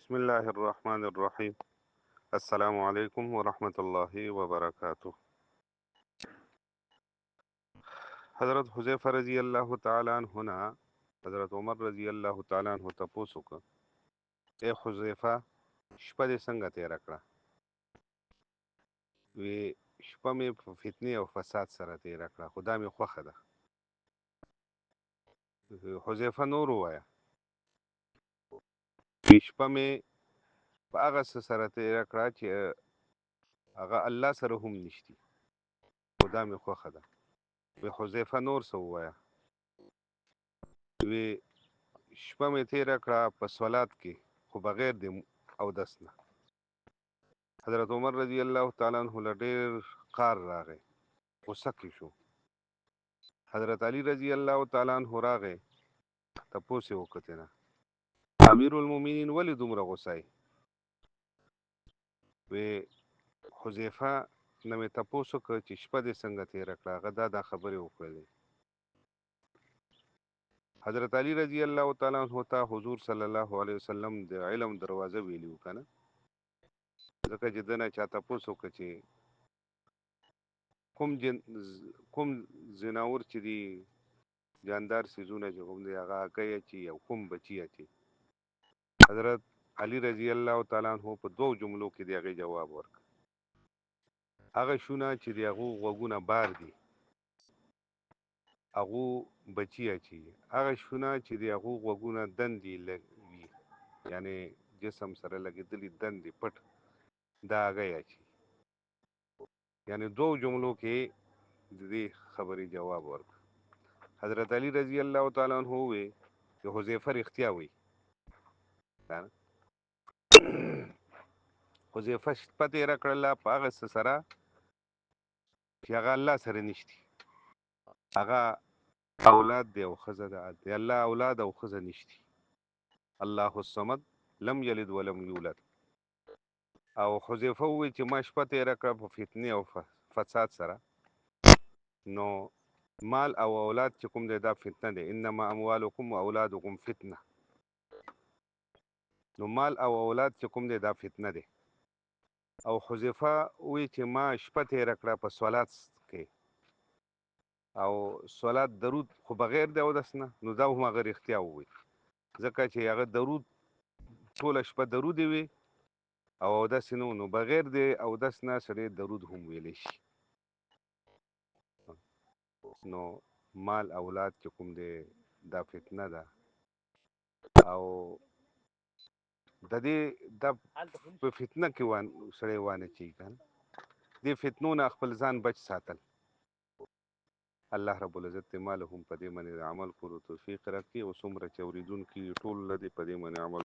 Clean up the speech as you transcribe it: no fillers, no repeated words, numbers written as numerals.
بسم الله الرحمن الرحيم. السلام عليكم ورحمة الله وبركاته. حضرت حذیفه رضی الله تعالی عنہ نه حضرت عمر رضی الله تعالی عنہ تپوس وکړ، اے حذیفه شپه دې څنګه تېره کړه؟ وی شپه مې په فتنې او فساد سره تېره کړه، خو دا مې خوښه ده. حذیفه نور ووایه، وی شپه مې په هغه څه سره تېره کړه چې هغه الله سره هم نشتی، خو دا مې خوښه ده. وی حذیفه نور څه ووایه؟ وی شپه مې تېره کړه په صلات کې، خو بغیر د اودس نه. حضرت عمر رضی الله تعالی عنہ له ډېر قار راغی، غوسه کې شو. حضرت علی رضی الله تعالی عنہ راغی، تپوس یې وکړ ترې نه، امیر المؤمنین ولې دومره غوسه یې؟ وی حذیفه نه مې تپوس وکړ چې شپه دې څنګه تېره کړه؟ هغه دا خبرې وکړلې. حضرت علی رضی الله تعالی عنہ ته حضور صلی الله علیه وسلم د علم دروازه ویلي و که نه، ځکه چې ده نه چا تپوس وکړه چې کوم ځناور چې دي جاندار څیزونه چې کوم دی هغه هګۍ اچي او کوم بچي اچي. حضرت علي رضی الله تعالی عنہ په دوو جملو کې د هغې جواب ورکړ. هغه شونه چې د هغو غوږونه بار دي هغو بچي اچي، هغه شونه چې د هغو غوږونه دندې وي، یعنې جسم سره لګېدلي دندې پټ، دا هګۍ اچي. یعنې دوو جملو کې د دې خبرې جواب ورکړ. حضرت علی رضی الله تعالی عنہ ووی چې حذیفه رښتیا وایي. حذیفه شپه تېره کړله په هغه څه سره چې هغه الله سره نشتی، هغه اولاد دی او ښځه ده، د الله اولاد او ښځه نشتی. الله الصمد لم یلد ولم یولد. او حذیفه ووی چې ما شپه تېره کړه په فتنې او فساد سره، نو مال او اولاد چې کوم دی دا فتنه دی، انما اموالکم و اولادکم فتنه. نو مال او اولاد چې کوم دی دا فتنه دی. او حذیفه وی چې ما شپه تېره کړه په صلات کې، او صلات درود خو بغیر د اودس نه، نو دا هم هغه رښتیا ووی، ځکه چې هغه درود ټوله شپه درود یې وي او اودس یې نه و، نو بغیر د اودس نه سړی درود هم ویلی شي. نو مال اولاد چې کوم دی دا فتنه ده، او د دې دا په فتنه کې سړی وانه چي که نه، دې فتنو نه خپل ځان بچ ساتل. الله رب العزت دې ما له هم په دې باندې عمل کولو توفیق راکړي، او څومره چې اورېدونکي ټول له دې په دې باندې عمل